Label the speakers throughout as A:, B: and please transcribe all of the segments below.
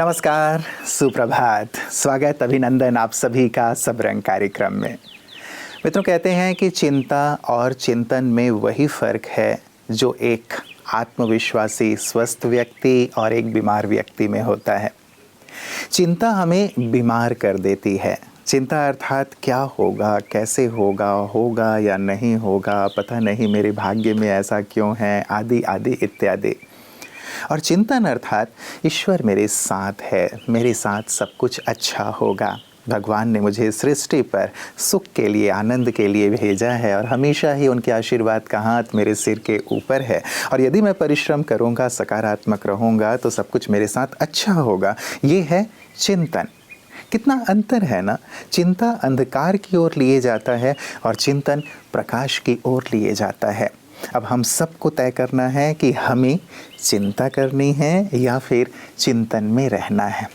A: नमस्कार, सुप्रभात, स्वागत, अभिनंदन आप सभी का सब रंग कार्यक्रम में। मित्रों, कहते हैं कि चिंता और चिंतन में वही फ़र्क है जो एक आत्मविश्वासी स्वस्थ व्यक्ति और एक बीमार व्यक्ति में होता है। चिंता हमें बीमार कर देती है। चिंता अर्थात क्या होगा, कैसे होगा, होगा या नहीं होगा, पता नहीं मेरे भाग्य में ऐसा क्यों है, आदि आदि इत्यादि। और चिंतन अर्थात ईश्वर मेरे साथ है, मेरे साथ सब कुछ अच्छा होगा। भगवान ने मुझे सृष्टि पर सुख के लिए, आनंद के लिए भेजा है और हमेशा ही उनके आशीर्वाद का हाथ मेरे सिर के ऊपर है। और यदि मैं परिश्रम करूँगा, सकारात्मक रहूँगा तो सब कुछ मेरे साथ अच्छा होगा। ये है चिंतन। कितना अंतर है ना। चिंता अंधकार की ओर लिए जाता है और चिंतन प्रकाश की ओर लिए जाता है। अब हम सबको तय करना है कि हमें चिंता करनी है या फिर चिंतन में रहना है।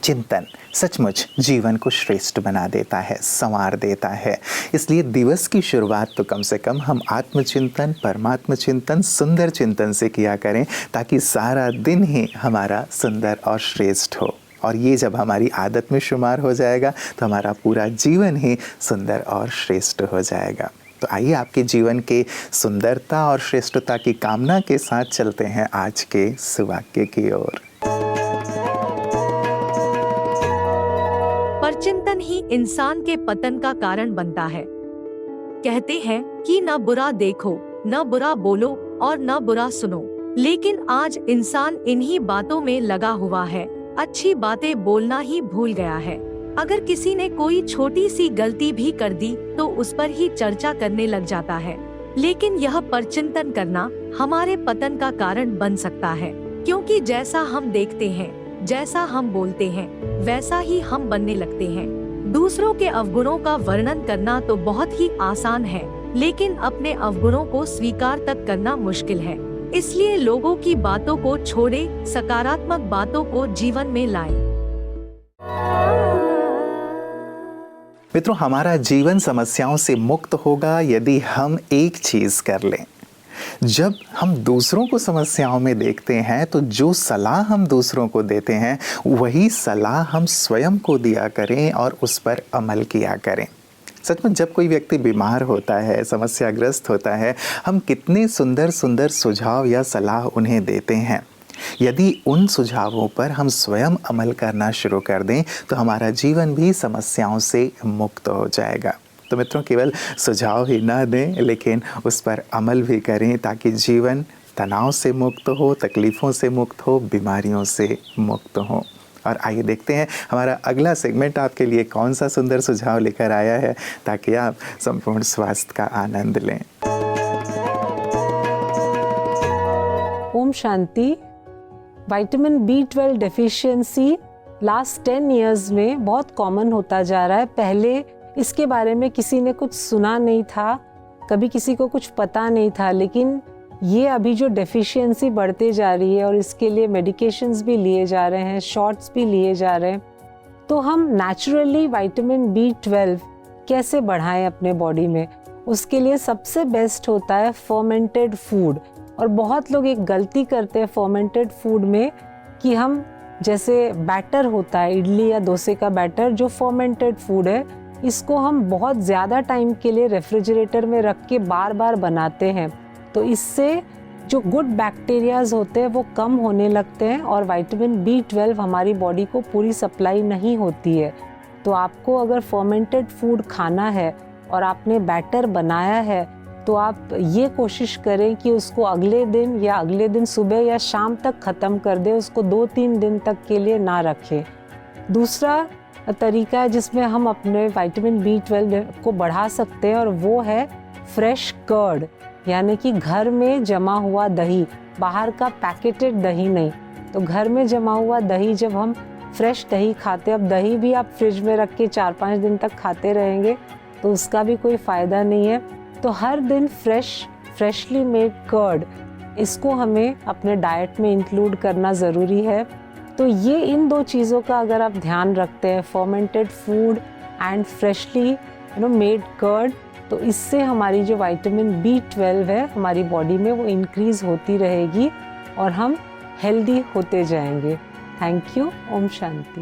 A: चिंतन सचमुच जीवन को श्रेष्ठ बना देता है, संवार देता है। इसलिए दिवस की शुरुआत तो कम से कम हम आत्मचिंतन, परमात्म चिंतन, सुंदर चिंतन से किया करें, ताकि सारा दिन ही हमारा सुंदर और श्रेष्ठ हो। और ये जब हमारी आदत में शुमार हो जाएगा तो हमारा पूरा जीवन ही सुंदर और श्रेष्ठ हो जाएगा। तो आइए आपके जीवन के सुंदरता और श्रेष्ठता की कामना के साथ चलते हैं आज के सुवाक्य की ओर।
B: परचिंतन ही इंसान के पतन का कारण बनता है। कहते हैं कि न बुरा देखो, न बुरा बोलो और न बुरा सुनो, लेकिन आज इंसान इन्हीं बातों में लगा हुआ है। अच्छी बातें बोलना ही भूल गया है। अगर किसी ने कोई छोटी सी गलती भी कर दी तो उस पर ही चर्चा करने लग जाता है। लेकिन यह परचिंतन करना हमारे पतन का कारण बन सकता है, क्योंकि जैसा हम देखते हैं, जैसा हम बोलते हैं, वैसा ही हम बनने लगते हैं। दूसरों के अवगुणों का वर्णन करना तो बहुत ही आसान है, लेकिन अपने अवगुणों को स्वीकार तक करना मुश्किल है। इसलिए लोगों की बातों को छोड़े, सकारात्मक बातों को जीवन में लाएं।
A: मित्रों, हमारा जीवन समस्याओं से मुक्त होगा यदि हम एक चीज़ कर लें। जब हम दूसरों को समस्याओं में देखते हैं तो जो सलाह हम दूसरों को देते हैं वही सलाह हम स्वयं को दिया करें और उस पर अमल किया करें। सच में जब कोई व्यक्ति बीमार होता है, समस्याग्रस्त होता है, हम कितने सुंदर सुंदर सुझाव या सलाह उन्हें देते हैं। यदि उन सुझावों पर हम स्वयं अमल करना शुरू कर दें तो हमारा जीवन भी समस्याओं से मुक्त हो जाएगा। तो मित्रों, केवल सुझाव ही ना दें, लेकिन उस पर अमल भी करें, ताकि जीवन तनाव से मुक्त हो, तकलीफ़ों से मुक्त हो, बीमारियों से मुक्त हो। और आइए देखते हैं हमारा अगला सेगमेंट आपके लिए कौन सा सुंदर सुझाव लेकर आया है, ताकि आप संपूर्ण स्वास्थ्य का आनंद लें।
C: Om Shanti. Vitamin B12 deficiency last 10 years में बहुत कॉमन होता जा रहा है। पहले इसके बारे में किसी ने कुछ सुना नहीं था, कभी किसी को कुछ पता नहीं था, लेकिन ये अभी जो डेफिशिएंसी बढ़ते जा रही है और इसके लिए मेडिकेशंस भी लिए जा रहे हैं, शॉट्स भी लिए जा रहे हैं, तो हम नेचुरली विटामिन B12 कैसे बढ़ाएं अपने बॉडी में, उसके लिए सबसे बेस्ट होता है फर्मेंटेड फूड। और बहुत लोग एक गलती करते हैं फर्मेंटेड फूड में कि हम, जैसे बैटर होता है इडली या डोसे का बैटर, जो फर्मेंटेड फूड है, इसको हम बहुत ज़्यादा टाइम के लिए रेफ्रिजरेटर में रख के बार बार बनाते हैं। तो इससे जो गुड बैक्टीरियाज होते हैं वो कम होने लगते हैं और विटामिन B12 हमारी बॉडी को पूरी सप्लाई नहीं होती है। तो आपको अगर फर्मेंटेड फूड खाना है और आपने बैटर बनाया है तो आप ये कोशिश करें कि उसको अगले दिन सुबह या शाम तक ख़त्म कर दें, उसको 2-3 दिन तक के लिए ना रखें। दूसरा तरीका है जिसमें हम अपने विटामिन B12 को बढ़ा सकते हैं और वो है फ्रेश कर्ड, यानी कि घर में जमा हुआ दही, बाहर का पैकेटेड दही नहीं। तो घर में जमा हुआ दही, जब हम फ्रेश दही खाते हैं, अब दही भी आप फ्रिज में रख के 4-5 दिन तक खाते रहेंगे तो उसका भी कोई फ़ायदा नहीं है। तो हर दिन फ्रेशली मेड कर्ड, इसको हमें अपने डाइट में इंक्लूड करना ज़रूरी है। तो ये इन दो चीज़ों का अगर आप ध्यान रखते हैं, fermented food and freshly made curd, तो इससे हमारी जो विटामिन B12 है हमारी बॉडी में वो इंक्रीज़ होती रहेगी और हम हेल्दी होते जाएंगे। Thank you. ओम शांति।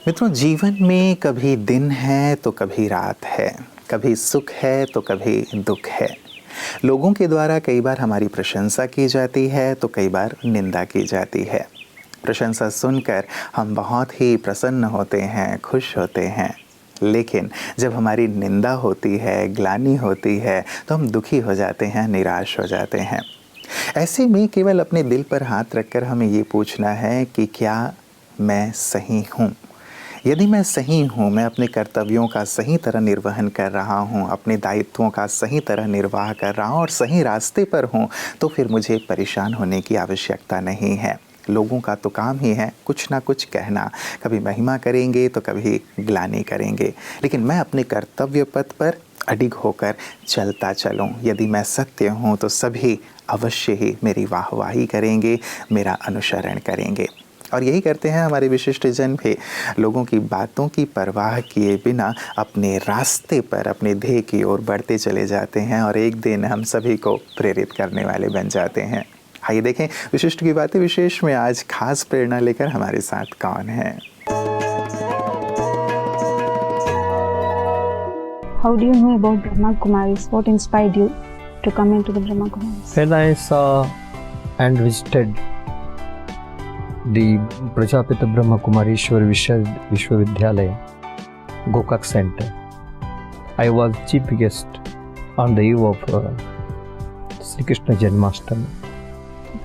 A: मित्रों, जीवन में कभी दिन है तो कभी रात है, कभी सुख है तो कभी दुख है। लोगों के द्वारा कई बार हमारी प्रशंसा की जाती है तो कई बार निंदा की जाती है। प्रशंसा सुनकर हम बहुत ही प्रसन्न होते हैं, खुश होते हैं, लेकिन जब हमारी निंदा होती है, ग्लानि होती है, तो हम दुखी हो जाते हैं, निराश हो जाते हैं। ऐसे में केवल अपने दिल पर हाथ रखकर हमें ये पूछना है कि क्या मैं सही हूँ? यदि मैं सही हूँ, मैं अपने कर्तव्यों का सही तरह निर्वहन कर रहा हूँ, अपने दायित्वों का सही तरह निर्वाह कर रहा हूँ और सही रास्ते पर हूँ, तो फिर मुझे परेशान होने की आवश्यकता नहीं है। लोगों का तो काम ही है कुछ ना कुछ कहना, कभी महिमा करेंगे तो कभी ग्लानि करेंगे, लेकिन मैं अपने कर्तव्य पथ पर अडिग होकर चलता चलूँ। यदि मैं सत्य हूँ तो सभी अवश्य ही मेरी वाहवाही करेंगे, मेरा अनुसरण करेंगे। और यही करते हैं हमारे विशिष्ट जन भी, लोगों की बातों की परवाह किए बिना अपने रास्ते पर, अपने ध्येय की ओर बढ़ते चले जाते हैं और एक दिन हम सभी को प्रेरित करने वाले बन जाते हैं। आइए देखें विशिष्ट की बातें विशेष में आज खास प्रेरणा लेकर हमारे साथ कौन है।
D: How do you know about Brahma Kumaris? What inspired you to come into the Brahma Kumaris?
E: When I saw and visited the Prajapita Brahma Kumarishwar Vishwavidyalaya, Gokak Center, I was chief guest on the eve of Sri Krishna Janmashtami.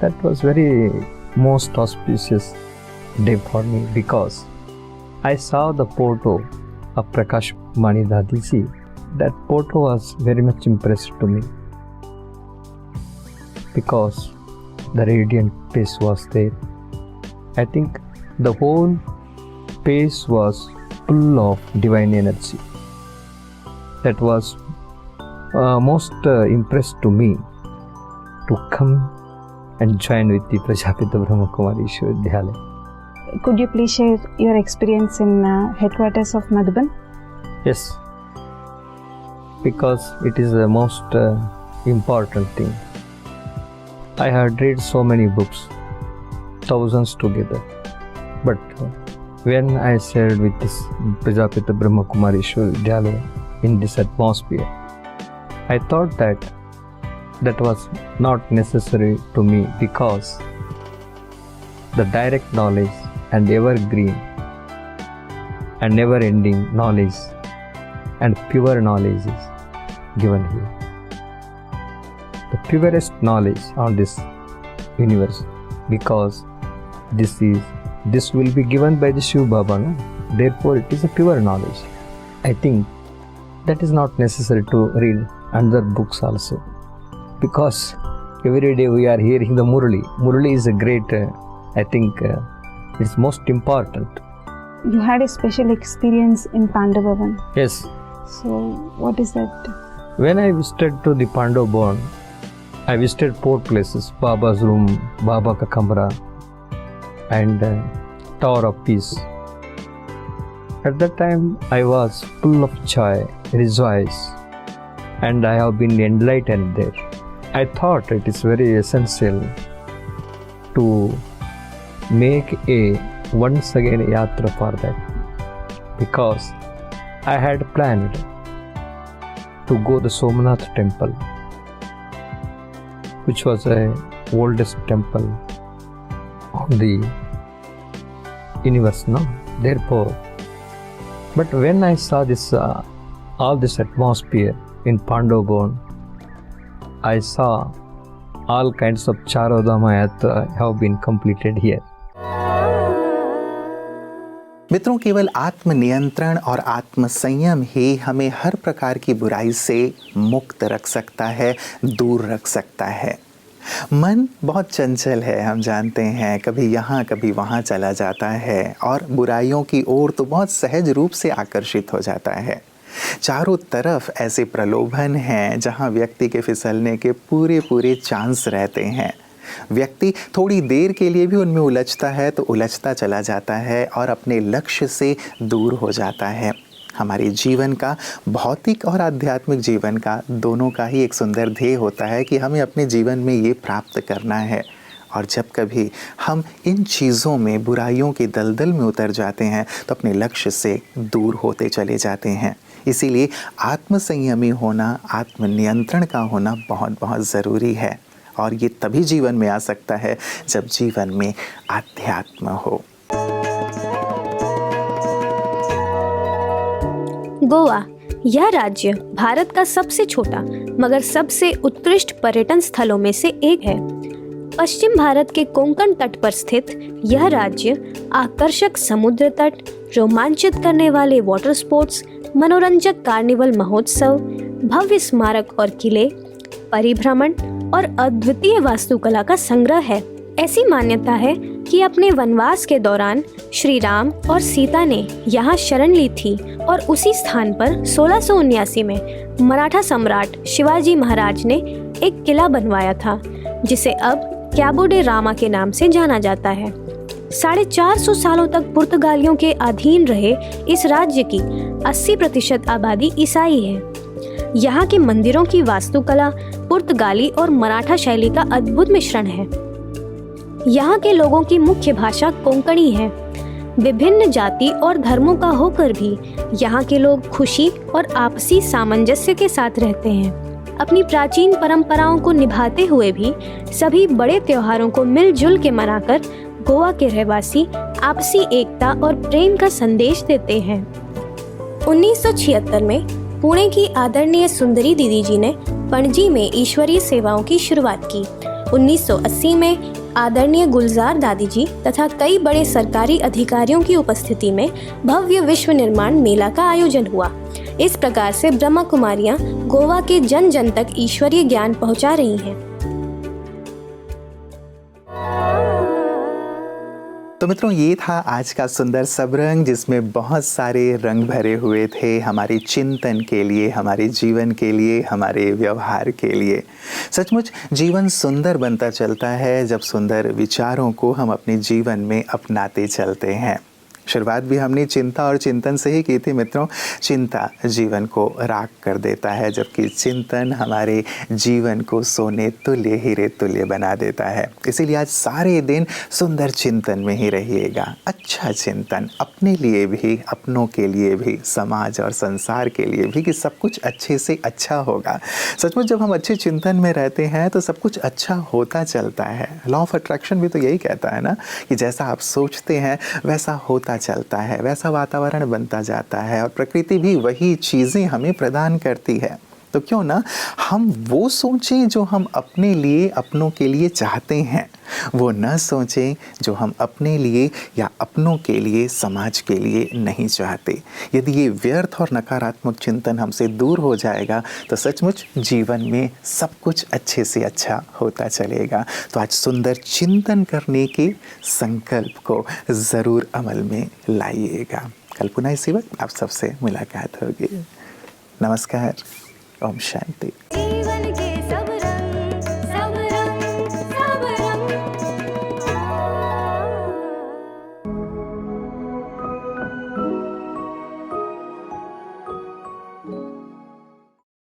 E: That was very most auspicious day for me because I saw the photo of Prakash Mani Dadiji. That photo was very much impressed to me because the radiant face was there. I think the whole face was full of divine energy. That was most impressed to me to come and join with the Prajapita Brahma Kumari Vishwavidyalaya.
D: Could you please share your experience in headquarters of Madhuban?
E: Yes, because it is the most important thing. I had read so many books, thousands together, but when I shared with this Prajapita Brahma Kumari Vishwavidyalaya in this atmosphere, I thought that was not necessary to me because the direct knowledge and evergreen and never-ending knowledge and pure knowledge is given here. The purest knowledge on this universe, because this will be given by the Shiv Baba, no? Therefore it is a pure knowledge. I think that is not necessary to read other books also, because every day we are hearing the Murali. Murali is a great, I think it's most important.
D: You had a special experience in Pandavavan.
E: Yes.
D: So what is that?
E: When I visited to the Pandav Bhavan, I visited 4 places: Baba's room, Baba ka kamra, and Tower of Peace. At that time, I was full of joy, rejoice, and I have been enlightened there. I thought it is very essential to make a once again yatra for that, because I had planned to go to Somnath temple, which was the oldest temple on the universe, no? Therefore, but when I saw this, all this atmosphere in Pandav Bhavan, I saw all kinds of Charodhama Yatra have been completed here.
A: मित्रों, केवल आत्मनियंत्रण और आत्मसंयम ही हमें हर प्रकार की बुराई से मुक्त रख सकता है, दूर रख सकता है। मन बहुत चंचल है, हम जानते हैं, कभी यहाँ कभी वहाँ चला जाता है और बुराइयों की ओर तो बहुत सहज रूप से आकर्षित हो जाता है। चारों तरफ ऐसे प्रलोभन हैं जहाँ व्यक्ति के फिसलने के पूरे चांस रहते हैं। व्यक्ति थोड़ी देर के लिए भी उनमें उलझता है तो उलझता चला जाता है और अपने लक्ष्य से दूर हो जाता है। हमारे जीवन का, भौतिक और आध्यात्मिक जीवन का, दोनों का ही एक सुंदर ध्येय होता है कि हमें अपने जीवन में ये प्राप्त करना है, और जब कभी हम इन चीज़ों में, बुराइयों की दलदल में उतर जाते हैं तो अपने लक्ष्य से दूर होते चले जाते हैं। इसीलिए आत्मसंयमी होना, आत्मनियंत्रण का होना बहुत बहुत ज़रूरी है। और ये तभी जीवन में आ सकता है जब जीवन में आध्यात्म हो।
F: गोवा यह राज्य भारत का सबसे छोटा मगर सबसे उत्कृष्ट पर्यटन स्थलों में से एक है। पश्चिम भारत के कोंकण तट पर स्थित यह राज्य आकर्षक समुद्र तट, रोमांचित करने वाले वाटर स्पोर्ट्स, मनोरंजक कार्निवल महोत्सव, भव्य स्मारक और किले, परिभ्रमण और अद्वितीय वास्तुकला का संग्रह है। ऐसी मान्यता है कि अपने वनवास के दौरान श्री राम और सीता ने यहाँ शरण ली थी और उसी स्थान पर 1679 में मराठा सम्राट शिवाजी महाराज ने एक किला बनवाया था, जिसे अब कैबो डे रामा के नाम से जाना जाता है। 450 सालों तक पुर्तगालियों के अधीन रहे इस राज्य की 80% आबादी ईसाई है। यहाँ के मंदिरों की वास्तुकला पुर्तगाली और मराठा शैली का अद्भुत मिश्रण है। यहाँ के लोगों की मुख्य भाषा कोंकणी है। विभिन्न जाति और धर्मों का होकर भी यहाँ के लोग खुशी और आपसी सामंजस्य के साथ रहते हैं। अपनी प्राचीन परंपराओं को निभाते हुए भी सभी बड़े त्योहारों को मिलजुल के मनाकर गोवा के रहवासी आपसी एकता और प्रेम का संदेश देते हैं। 1976 में पुणे की आदरणीय सुंदरी दीदी जी ने पणजी में ईश्वरीय सेवाओं की शुरुआत की। 1980 में आदरणीय गुलजार दादी जी तथा कई बड़े सरकारी अधिकारियों की उपस्थिति में भव्य विश्व निर्माण मेला का आयोजन हुआ। इस प्रकार से ब्रह्मा कुमारियां गोवा के जन जन तक ईश्वरीय ज्ञान पहुंचा रही हैं।
A: तो मित्रों, ये था आज का सुंदर सबरंग, जिसमें बहुत सारे रंग भरे हुए थे हमारे चिंतन के लिए, हमारे जीवन के लिए, हमारे व्यवहार के लिए। सचमुच जीवन सुंदर बनता चलता है जब सुंदर विचारों को हम अपने जीवन में अपनाते चलते हैं। शुरुआत भी हमने चिंता और चिंतन से ही की थी मित्रों। चिंता जीवन को राख कर देता है, जबकि चिंतन हमारे जीवन को सोने तुल्य, हीरे तुल्य बना देता है। इसीलिए आज सारे दिन सुंदर चिंतन में ही रहिएगा। अच्छा चिंतन अपने लिए भी, अपनों के लिए भी, समाज और संसार के लिए भी, कि सब कुछ अच्छे से अच्छा होगा। सचमुच जब हम अच्छे चिंतन में रहते हैं तो सब कुछ अच्छा होता चलता है। लॉ ऑफ अट्रैक्शन भी तो यही कहता है ना, कि जैसा आप सोचते हैं वैसा होता चलता है, वैसा वातावरण बनता जाता है, और प्रकृति भी वही चीज़ें हमें प्रदान करती है। तो क्यों ना हम वो सोचें जो हम अपने लिए, अपनों के लिए चाहते हैं, वो न सोचें जो हम अपने लिए या अपनों के लिए, समाज के लिए नहीं चाहते। यदि ये व्यर्थ और नकारात्मक चिंतन हमसे दूर हो जाएगा तो सचमुच जीवन में सब कुछ अच्छे से अच्छा होता चलेगा। तो आज सुंदर चिंतन करने के संकल्प को ज़रूर अमल में लाइएगा। कल पुनः इसी वक्त आप सबसे मुलाकात होगी। नमस्कार। ओम शांति।